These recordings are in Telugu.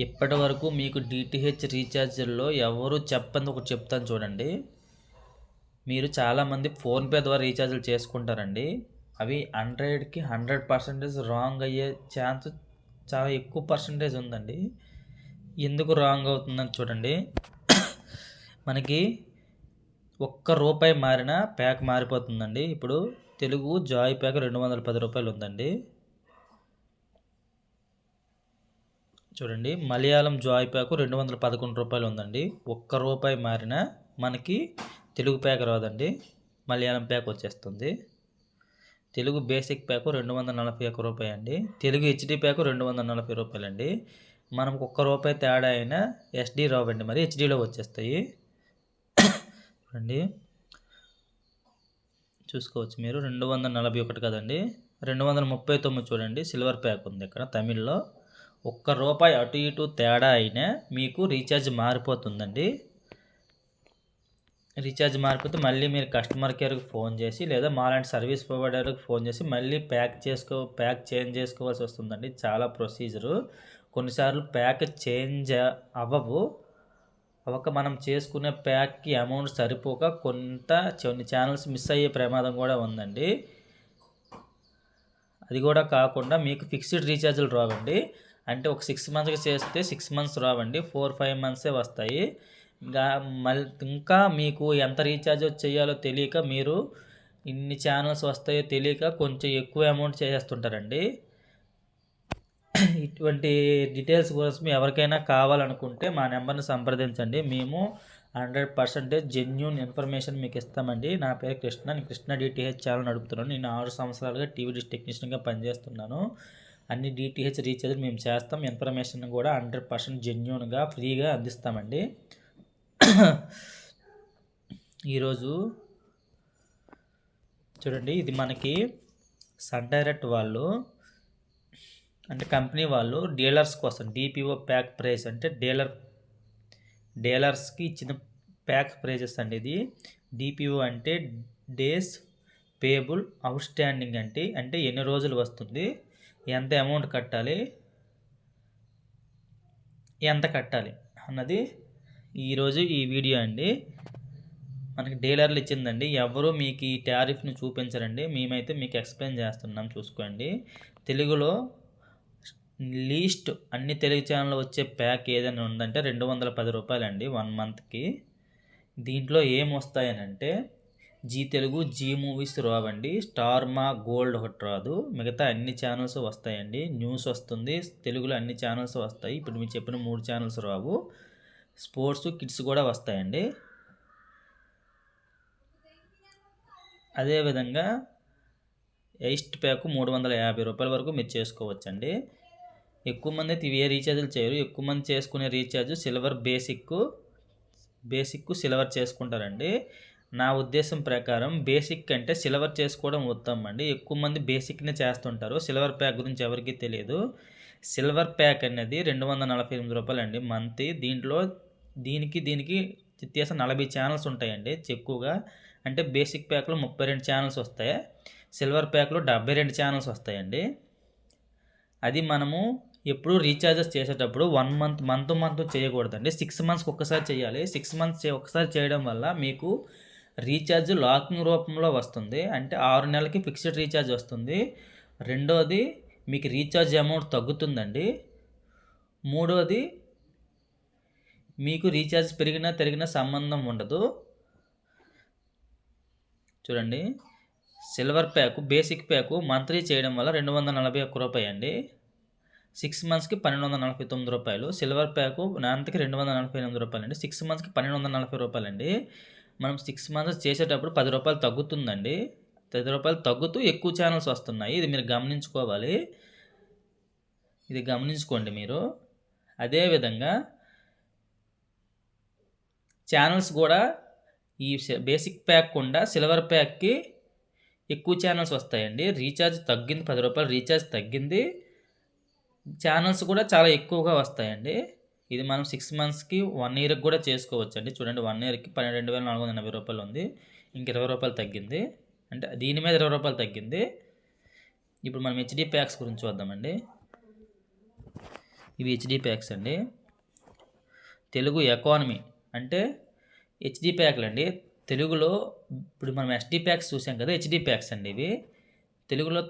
ఇప్పటి వరకు మీకు డిటిహెచ్ రీఛార్జ్లో ఎవరు చెప్పంది ఒకటి చెప్తాను చూడండి. మీరు చాలామంది ఫోన్పే ద్వారా రీఛార్జ్లు చేసుకుంటారండి. అవి 100కి 100% రాంగ్ అయ్యే ఛాన్స్ చాలా ఎక్కువ పర్సంటేజ్ ఉందండి. ఎందుకు రాంగ్ అవుతుందని చూడండి. మనకి ₹1 మారినా ప్యాక్ మారిపోతుందండి. ఇప్పుడు తెలుగు జాయ్ ప్యాక్ ₹210 ఉందండి. చూడండి, మలయాళం జాయ్ ప్యాక్ ₹211 ఉందండి. ₹1 మారినా మనకి తెలుగు ప్యాక్ రాదండి, మలయాళం ప్యాక్ వచ్చేస్తుంది. తెలుగు బేసిక్ ప్యాక్ ₹241 అండి. తెలుగు హెచ్డి ప్యాక్ ₹240 అండి. మనకు ₹1 తేడా అయినా ఎస్డి రావండి, మరి హెచ్డిలో వచ్చేస్తాయి. చూడండి, చూసుకోవచ్చు మీరు. 241 కదండి, 239 చూడండి. సిల్వర్ ప్యాక్ ఉంది ఇక్కడ తమిళ్లో. ₹1 అటు ఇటు తేడా అయినా మీకు రీఛార్జ్ మారిపోతుందండి. రీఛార్జ్ మారిపోతే మళ్ళీ మీరు కస్టమర్ కేర్కి ఫోన్ చేసి లేదా మాలాంటి సర్వీస్ ప్రొవైడర్కి ఫోన్ చేసి మళ్ళీ ప్యాక్ చేంజ్ చేసుకోవాల్సి వస్తుందండి. చాలా ప్రొసీజరు. కొన్నిసార్లు ప్యాక్ చేంజ్ అవ్వక మనం చేసుకునే ప్యాక్కి అమౌంట్ సరిపోక కొన్ని ఛానల్స్ మిస్ అయ్యే ప్రమాదం కూడా ఉందండి. అది కూడా కాకుండా మీకు ఫిక్స్డ్ రీఛార్జ్లు రావండి. అంటే ఒక 6 మంత్స్కి చేస్తే 6 మంత్స్ రావండి, 4-5 మంత్సే వస్తాయి. ఇంకా మీకు ఎంత రీఛార్జ్ చేయాలో తెలియక మీరు ఇన్ని ఛానల్స్ వస్తాయో తెలియక కొంచెం ఎక్కువ అమౌంట్ చేసేస్తుంటారండి. ఇటువంటి డీటెయిల్స్ కోసం ఎవరికైనా కావాలనుకుంటే మా నెంబర్ని సంప్రదించండి. మేము 100% జెన్యూన్ ఇన్ఫర్మేషన్ మీకు ఇస్తామండి. నా పేరు కృష్ణ. నేను కృష్ణ డిటిహెచ్ ఛానల్ నడుపుతున్నాను. నేను 6 సంవత్సరాలుగా టీవీ డిష్ టెక్నీషియన్గా పనిచేస్తున్నాను. అన్ని డిటిహెచ్ రీఛార్జ్ మేము చేస్తాం. ఇన్ఫర్మేషన్ కూడా 100% జెన్యూన్గా ఫ్రీగా అందిస్తామండి. ఈరోజు చూడండి, ఇది మనకి సన్ డైరెక్ట్ వాళ్ళు అంటే కంపెనీ వాళ్ళు డీలర్స్ కోసం డిపిఓ ప్యాక్ ప్రైస్ అంటే డీలర్స్కి ఇచ్చిన ప్యాక్ ప్రైజెస్ అండి. ఇది డిపిఓ అంటే డేస్ పేబుల్ అవుట్ స్టాండింగ్ అంటే ఎన్ని రోజులు వస్తుంది, ఎంత అమౌంట్ కట్టాలి, ఎంత కట్టాలి అన్నది ఈరోజు ఈ వీడియో అండి. మనకి డీలర్లు ఇచ్చిందండి. ఎవరు మీకు ఈ టారిఫ్ని చూపించరండి, మేమైతే మీకు ఎక్స్ప్లెయిన్ చేస్తున్నాం. చూసుకోండి, తెలుగులో లీస్ట్ అన్ని తెలుగు ఛానల్లో వచ్చే ప్యాక్ ఏదైనా ఉందంటే ₹210 అండి 1 మంత్కి. దీంట్లో ఏమొస్తాయనంటే జీ తెలుగు, జీ మూవీస్ రావండి, స్టార్ మా గోల్డ్ ఒకటి రాదు, మిగతా అన్ని ఛానల్స్ వస్తాయండి. న్యూస్ వస్తుంది, తెలుగులో అన్ని ఛానల్స్ వస్తాయి. ఇప్పుడు మీరు చెప్పిన 3 ఛానల్స్ రావు. స్పోర్ట్స్, కిడ్స్ కూడా వస్తాయండి. అదేవిధంగా ఎయిస్ట్ ప్యాక్ ₹350 వరకు మీరు చేసుకోవచ్చండి. ఎక్కువ మంది అయితే ఇవే రీఛార్జ్లు చేయరు. ఎక్కువ మంది చేసుకునే రీఛార్జ్ సిల్వర్ బేసిక్ సిల్వర్ చేసుకుంటారండి. నా ఉద్దేశం ప్రకారం బేసిక్ అంటే సిల్వర్ చేసుకోవడం ఉత్తమం అండి. ఎక్కువ మంది బేసిక్నే చేస్తుంటారు, సిల్వర్ ప్యాక్ గురించి ఎవరికీ తెలియదు. సిల్వర్ ప్యాక్ అనేది ₹248 అండి మంత్. దీనికి వ్యత్యాసం 40 ఛానల్స్ ఉంటాయండి ఎక్కువగా. అంటే బేసిక్ ప్యాక్లో 32 ఛానల్స్ వస్తాయి, సిల్వర్ ప్యాక్లో 72 ఛానల్స్ వస్తాయండి. అది మనము ఎప్పుడు రీఛార్జెస్ చేసేటప్పుడు 1 మంత్ చేయకూడదండి, 6 మంత్స్కి ఒక్కసారి చేయాలి. 6 మంత్స్ ఒకసారి చేయడం వల్ల మీకు రీఛార్జ్ లాకింగ్ రూపంలో వస్తుంది. అంటే 6 నెలలకి ఫిక్స్డ్ రీఛార్జ్ వస్తుంది. రెండోది, మీకు రీఛార్జ్ అమౌంట్ తగ్గుతుందండి. మూడోది, మీకు రీఛార్జ్ పెరిగినా తరిగినా సంబంధం ఉండదు. చూడండి, silver pack basic pack monthly చేయడం వల్ల ₹241 అండి. 6 మంత్స్కి ₹1249. సిల్వర్ ప్యాకు మంత్కి ₹248 అండి. 6 మంత్స్కి ₹1240 అండి. మనం 6 మంత్స్ చేసేటప్పుడు ₹10 తగ్గుతుందండి. ₹10 తగ్గుతూ ఎక్కువ ఛానల్స్ వస్తున్నాయి. ఇది మీరు గమనించుకోవాలి, ఇది గమనించుకోండి మీరు. అదేవిధంగా ఛానల్స్ కూడా ఈ బేసిక్ ప్యాక్ కూడా సిల్వర్ ప్యాక్కి ఎక్కువ ఛానల్స్ వస్తాయండి. రీఛార్జ్ తగ్గింది, ₹10 రీఛార్జ్ తగ్గింది, ఛానల్స్ కూడా చాలా ఎక్కువగా వస్తాయండి. ఇది మనం 6 మంత్స్కి 1 ఇయర్కి కూడా చేసుకోవచ్చు అండి. చూడండి, 1 ఇయర్కి ₹12,480 ఉంది, ఇంక ₹20 తగ్గింది. అంటే దీని మీద ₹20 తగ్గింది. ఇప్పుడు మనం హెచ్డి ప్యాక్స్ గురించి చూద్దామండి. ఇవి హెచ్డి ప్యాక్స్ అండి. తెలుగు ఎకానమీ అంటే హెచ్డి ప్యాక్లు అండి. తెలుగులో ఇప్పుడు మనం ఎస్డి ప్యాక్స్ చూసాం కదా, హెచ్డి ప్యాక్స్ అండి ఇవి. తెలుగులో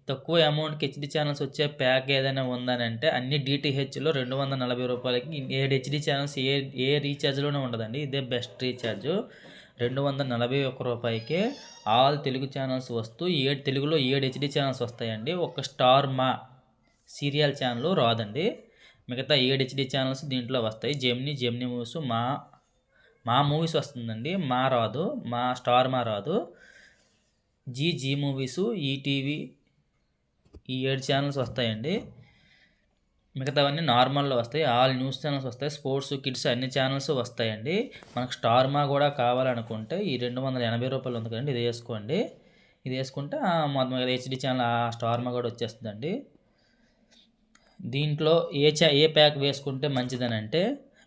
తక్కువ అమౌంట్కి హెచ్డి ఛానల్స్ వచ్చే ప్యాక్ ఏదైనా ఉందని అంటే అన్ని డిటిహెచ్లో 240 రూపాయలకి 7 హెచ్డి ఛానల్స్ ఏ రీఛార్జ్లోనే ఉండదండి. ఇదే బెస్ట్ రీఛార్జ్. 241 రూపాయికే ఆల్ తెలుగు ఛానల్స్ వస్తూ తెలుగులో 7 హెచ్డి ఛానల్స్ వస్తాయండి. ఒక స్టార్ మా సీరియల్ ఛానల్ రాదండి. మిగతా 7 హెచ్డి ఛానల్స్ దీంట్లో వస్తాయి. జెమినీ మూవీస్, మా మూవీస్ వస్తుందండి. మా రాదు, మా స్టార్ మా రాదు. జీ మూవీస్, ఈటీవీ ఈ 7 ఛానల్స్ వస్తాయండి. మిగతావన్నీ నార్మల్లో వస్తాయి. ఆల్ న్యూస్ ఛానల్స్ వస్తాయి. స్పోర్ట్స్, కిడ్స్ అన్ని ఛానల్స్ వస్తాయండి. మనకు స్టార్ మా కూడా కావాలనుకుంటే ఈ 280 రూపాయలు ఉంది కదండి, ఇది వేసుకోండి. ఇది వేసుకుంటే మొత్తం హెచ్డి ఛానల్ ఆ స్టార్ మా కూడా వచ్చేస్తుందండి. దీంట్లో ఏ ప్యాక్ వేసుకుంటే మంచిదని అంటే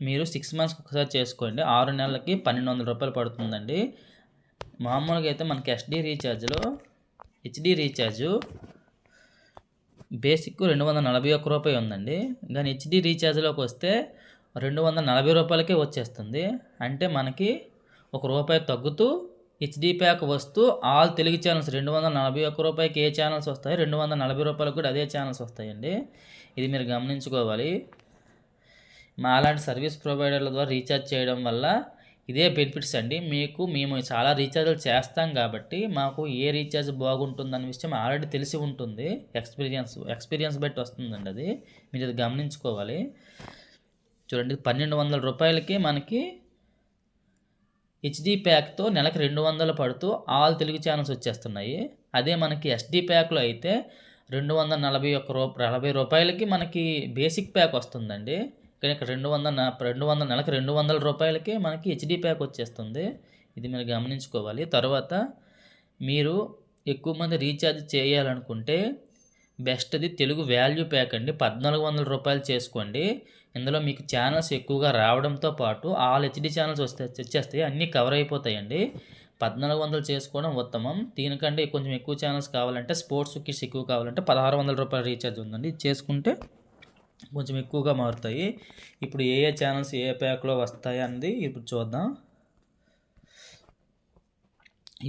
మీరు 6 మంత్స్కి ఒకసారి చేసుకోండి. 6 నెలలకి 1200 రూపాయలు పడుతుందండి. మామూలుగా అయితే మనకి ఎస్డి రీఛార్జ్లో హెచ్డి రీఛార్జు బేసిక్ 241 రూపాయి ఉందండి. కానీ హెచ్డి రీఛార్జ్లోకి వస్తే 240 రూపాయలకే వచ్చేస్తుంది. అంటే మనకి ₹1 తగ్గుతూ హెచ్డి ప్యాక్ వస్తూ ఆల్ తెలుగు ఛానల్స్ 241 రూపాయికి ఏ ఛానల్స్ వస్తాయి, 240 రూపాయలకు కూడా అదే ఛానల్స్ వస్తాయండి. ఇది మీరు గమనించుకోవాలి. మా అలాంటి సర్వీస్ ప్రొవైడర్ల ద్వారా రీఛార్జ్ చేయడం వల్ల ఇదే బెనిఫిట్స్ అండి. మేము చాలా రీఛార్జ్లు చేస్తాం కాబట్టి మాకు ఏ రీఛార్జ్ బాగుంటుందన్న విషయం ఆల్రెడీ తెలిసి ఉంటుంది. ఎక్స్పీరియన్స్ బట్టి వస్తుందండి అది. మీరు ఇది గమనించుకోవాలి. చూడండి, 1200 రూపాయలకి మనకి హెచ్డి ప్యాక్తో నెలకు 200 పడుతూ ఆల్ తెలుగు ఛానల్స్ వచ్చేస్తున్నాయి. అదే మనకి ఎస్డి ప్యాక్లో అయితే 240 రూపాయలకి మనకి బేసిక్ ప్యాక్ వస్తుందండి. కానీ ఇక్కడ 200 నెలకు 200 రూపాయలకి మనకి హెచ్డి ప్యాక్ వచ్చేస్తుంది. ఇది మీరు గమనించుకోవాలి. తర్వాత మీరు ఎక్కువ మంది రీఛార్జ్ చేయాలనుకుంటే బెస్ట్ది తెలుగు వాల్యూ ప్యాక్ అండి. 1400 రూపాయలు చేసుకోండి. ఇందులో మీకు ఛానల్స్ ఎక్కువగా రావడంతో పాటు ఆల్ హెచ్డి ఛానల్స్ వచ్చేస్తాయి, అన్నీ కవర్ అయిపోతాయండి. 1400 చేసుకోవడం ఉత్తమం. దీనికంటే కొంచెం ఎక్కువ ఛానల్స్ కావాలంటే, స్పోర్ట్స్, కిడ్స్ ఎక్కువ కావాలంటే 1600 రూపాయల రీఛార్జ్ ఉందండి. ఇది చేసుకుంటే కొంచెం ఎక్కువగా మారుతాయి. ఇప్పుడు ఏ ఛానల్స్ ఏ ప్యాక్లో వస్తాయి అన్నది ఇప్పుడు చూద్దాం.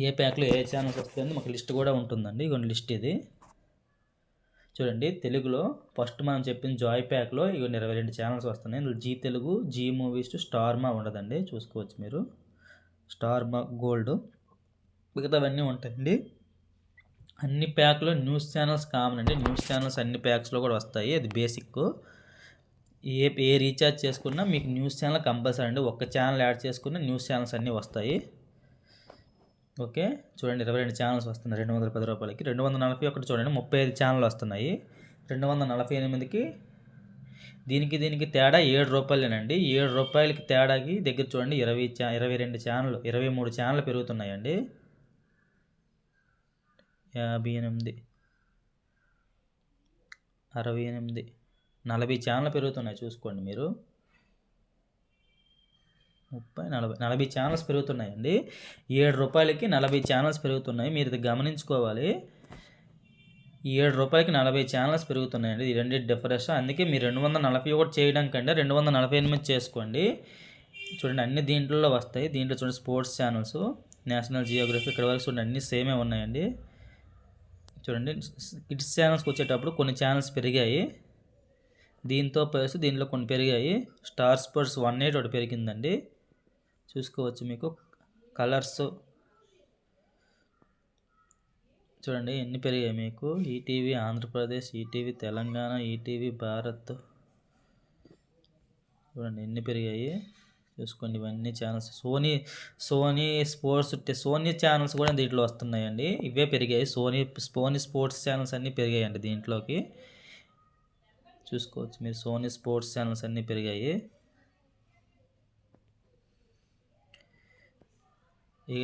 ఏ ప్యాక్లో ఏ ఛానల్స్ వస్తాయని మాకు లిస్ట్ కూడా ఉంటుందండి. ఇగోండి లిస్ట్ ఇది చూడండి. తెలుగులో ఫస్ట్ మనం చెప్పిన జాయ్ ప్యాక్లో ఇగోండి 22 ఛానల్స్ వస్తున్నాయి. ఇందులో Zee Telugu, Zee Movies, Star Maa ఉండదండి, చూసుకోవచ్చు మీరు. స్టార్ మా గోల్డ్, మిగతావన్నీ ఉంటాయండి. అన్ని ప్యాక్లో న్యూస్ ఛానల్స్ కామన్ అండి. న్యూస్ ఛానల్స్ అన్ని ప్యాక్స్లో కూడా వస్తాయి, అది బేసిక్. ఏ రీఛార్జ్ చేసుకున్నా మీకు న్యూస్ ఛానల్ కంపల్సరీ అండి. ఒక్క ఛానల్ యాడ్ చేసుకున్న న్యూస్ ఛానల్స్ అన్నీ వస్తాయి. ఓకే, చూడండి 22 ఛానల్స్ వస్తున్నాయి 210 రూపాయలకి. 241 చూడండి 35 ఛానల్ వస్తున్నాయి. 248కి దీనికి తేడా 7 రూపాయలేనండి. 7 రూపాయలకి తేడాకి దగ్గర చూడండి 22 ఛానల్ 23 ఛానల్ పెరుగుతున్నాయండి. 58, 68, 40 ఛానల్ పెరుగుతున్నాయి, చూసుకోండి మీరు. 30, 40 ఛానల్స్ పెరుగుతున్నాయండి. 7 రూపాయలకి 40 ఛానల్స్ పెరుగుతున్నాయి, మీరు ఇది గమనించుకోవాలి. 7 రూపాయలకి 40 ఛానల్స్ పెరుగుతున్నాయండి. ఈ రెండింటి డిఫరెన్స్. అందుకే మీరు 241 చేయడం కంటే 248 చేసుకోండి. చూడండి, అన్ని దీంట్లో వస్తాయి. దీంట్లో చూడండి స్పోర్ట్స్ ఛానల్స్, నేషనల్ జియోగ్రఫీ, ఇక్కడ వరకు చూడండి అన్నీ సేమే ఉన్నాయండి. చూడండి, కిడ్స్ ఛానల్స్కి వచ్చేటప్పుడు కొన్ని ఛానల్స్ పెరిగాయి, దీంతో పోలిస్తే దీంట్లో కొన్ని పెరిగాయి. స్టార్ స్పోర్ట్స్ 180 ఒకటి పెరిగిందండి, చూసుకోవచ్చు మీకు. కలర్స్ చూడండి ఎన్ని పెరిగాయి మీకు. ETV Andhra Pradesh, ETV Telangana, ETV Bharat, చూడండి ఎన్ని పెరిగాయి చూసుకోండి. ఇవన్నీ channels. Sony Sports, Sony channels కూడా దీంట్లో వస్తున్నాయండి. ఇవే పెరిగాయి. సోనీ స్పోర్ట్స్ ఛానల్స్ అన్నీ పెరిగాయండి దీంట్లోకి, చూసుకోవచ్చు మీరు. సోనీ స్పోర్ట్స్ ఛానల్స్ అన్నీ పెరిగాయి.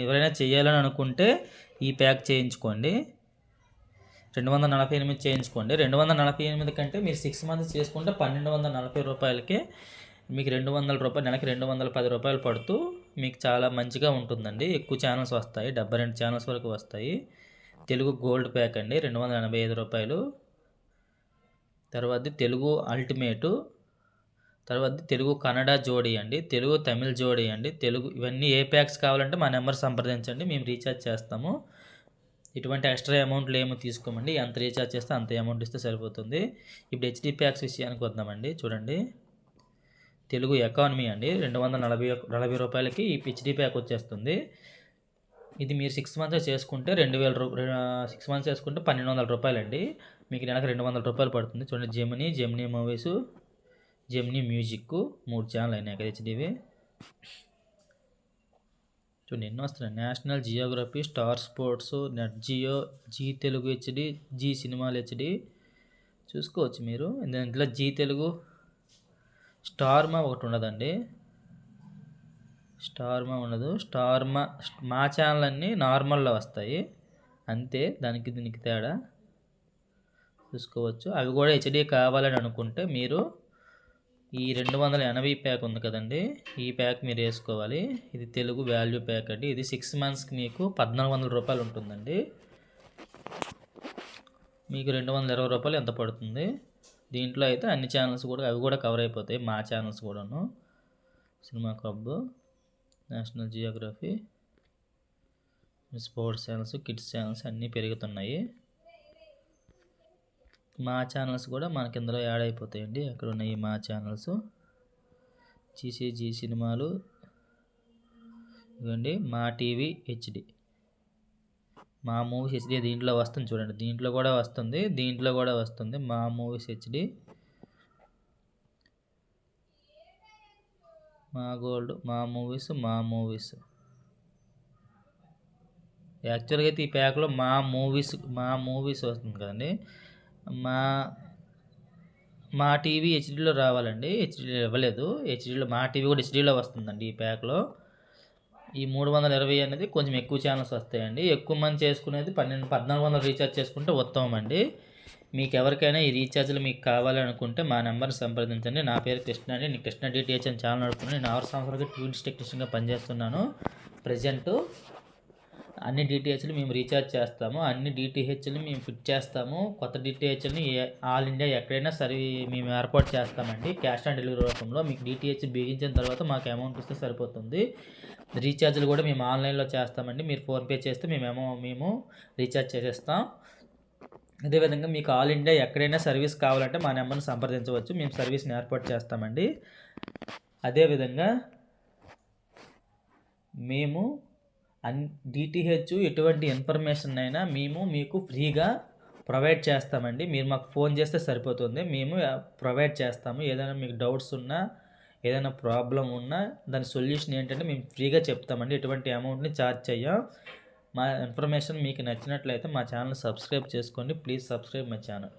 ఎవరైనా చేయాలని అనుకుంటే ఈ ప్యాక్ చేయించుకోండి. 248 చేయించుకోండి. 248 కంటే మీరు 6 మంత్స్ చేసుకుంటే 1240 రూపాయలకే మీకు 200 రూపాయలు, నెలకి 210 రూపాయలు పడుతూ మీకు చాలా మంచిగా ఉంటుందండి. ఎక్కువ ఛానల్స్ వస్తాయి, 72 ఛానల్స్ వరకు వస్తాయి. తెలుగు గోల్డ్ ప్యాక్ అండి 285 రూపాయలు. తర్వాత తెలుగు అల్టిమేటు, తర్వాత తెలుగు కన్నడ జోడీ అండి, తెలుగు తమిళ్ జోడీ అండి, తెలుగు ఇవన్నీ ఏ ప్యాక్స్ కావాలంటే మా నెంబర్ సంప్రదించండి, మేము రీఛార్జ్ చేస్తాము. ఇటువంటి ఎక్స్ట్రా అమౌంట్లు ఏమో తీసుకోమండి, ఎంత రీఛార్జ్ చేస్తే అంత అమౌంట్ ఇస్తే సరిపోతుంది. ఇప్పుడు హెచ్డి ప్యాక్స్ విషయానికి వద్దామండి. చూడండి, తెలుగు ఎకానమీ అండి 240 రూపాయలకి ఈ హెచ్డి ప్యాక్ వచ్చేస్తుంది. ఇది మీరు 6 మంత్స్ చేసుకుంటే 2000 6 మంత్స్ చేసుకుంటే 1200 రూపాయలండి. మీకు నెలకు 200 రూపాయలు పడుతుంది. చూడండి, Gemini Movies, Gemini Music 3 channel అయినాయి కదా హెచ్డివి. చూడండి ఎన్నో వస్తున్నాయి: National Geographic, Star Sports, Net Geo, Zee Telugu HD, Zee సినిమాలు హెచ్డి చూసుకోవచ్చు మీరు. ఇందులో జీ తెలుగు స్టార్మా ఒకటి ఉండదండి, స్టార్మా ఉండదు. మా ఛానల్ అన్నీ నార్మల్లో వస్తాయి అంతే, దానికి దీనికి తేడా చూసుకోవచ్చు. అవి కూడా హెచ్డి కావాలని అనుకుంటే మీరు ఈ 280 ప్యాక్ ఉంది కదండి, ఈ ప్యాక్ మీరు వేసుకోవాలి. ఇది తెలుగు వాల్యూ ప్యాక్ అండి. ఇది 6 మంత్స్కి మీకు 1400 రూపాయలు ఉంటుందండి. మీకు 220 రూపాయలు ఎంత పడుతుంది. దీంట్లో అయితే అన్ని ఛానల్స్ కూడా అవి కూడా కవర్ అయిపోతాయి, మా ఛానల్స్ కూడాను. Cinema club, national Geography, sports channels, kids channels అన్నీ పెరుగుతున్నాయి. మా ఛానల్స్ కూడా మనకి ఇందులో యాడ్ అయిపోతాయండి. ఎక్కడ ఉన్నాయి మా ఛానల్స్? జీ సినిమాలు ఇవ్వండి, మా టీవీ హెచ్డి, మా మూవీస్ హెచ్డి దీంట్లో వస్తుంది. చూడండి, దీంట్లో కూడా వస్తుంది, దీంట్లో కూడా వస్తుంది. మా మూవీస్ హెచ్డి, మా గోల్డ్, మా మూవీస్. యాక్చువల్గా అయితే ఈ ప్యాక్లో మా మూవీస్ వస్తుంది కదండి. మా టీవీ హెచ్డీలో రావాలండి, హెచ్డీలో ఇవ్వలేదు. మా టీవీ కూడా హెచ్డీలో వస్తుందండి ఈ ప్యాక్లో. ఈ 320 అనేది కొంచెం ఎక్కువ ఛానల్స్ వస్తాయండి. ఎక్కువ మంది చేసుకునేది 1400 రీఛార్జ్ చేసుకుంటే ఉత్తమం అండి. మీకు ఎవరికైనా ఈ రీఛార్జ్లు మీకు కావాలనుకుంటే మా నెంబర్ని సంప్రదించండి. నా పేరు కృష్ణ అండి, నేను కృష్ణ డిటిహెచ్ అని ఛానల్ నడుపుతున్నాను. నేను 6 సంవత్సరాలుగా ట్యూన్స్ టెక్నీషియన్గా పనిచేస్తున్నాను. ప్రజెంట్ అన్ని డిటిహెచ్లు మేము రీఛార్జ్ చేస్తాము, అన్ని డిటిహెచ్లు మేము ఫిట్ చేస్తాము. కొత్త డిటిహెచ్ని ఆల్ ఇండియా ఎక్కడైనా సరే మేము ఏర్పాటు చేస్తామండి, క్యాష్ ఆన్ డెలివరీ రూపంలో. మీకు డిటిహెచ్ బిగించిన తర్వాత మాకు అమౌంట్ ఇస్తే సరిపోతుంది. రీఛార్జ్లు కూడా మేము ఆన్లైన్లో చేస్తామండి. మీరు ఫోన్పే చేస్తే మేము రీఛార్జ్ చేసేస్తాం. అదేవిధంగా మీకు ఆల్ ఇండియా ఎక్కడైనా సర్వీస్ కావాలంటే మా నెంబర్ని సంప్రదించవచ్చు, మేము సర్వీస్ని ఏర్పాటు చేస్తామండి. అదేవిధంగా మేము డిటిహెచ్ ఎటువంటి ఇన్ఫర్మేషన్ అయినా మేము మీకు ఫ్రీగా ప్రొవైడ్ చేస్తామండి. మీరు మాకు ఫోన్ చేస్తే సరిపోతుంది, మేము ప్రొవైడ్ చేస్తాము. ఏదైనా మీకు డౌట్స్ ఉన్నా, ఏదైనా ప్రాబ్లం ఉన్నా దాని సొల్యూషన్ ఏంటంటే మేము ఫ్రీగా చెప్తామండి. ఎటువంటి అమౌంట్ని ఛార్జ్ చేయం. మా ఇన్ఫర్మేషన్ మీకు నచ్చినట్లయితే మా ఛానల్ సబ్స్క్రైబ్ చేసుకోండి. Please subscribe my channel.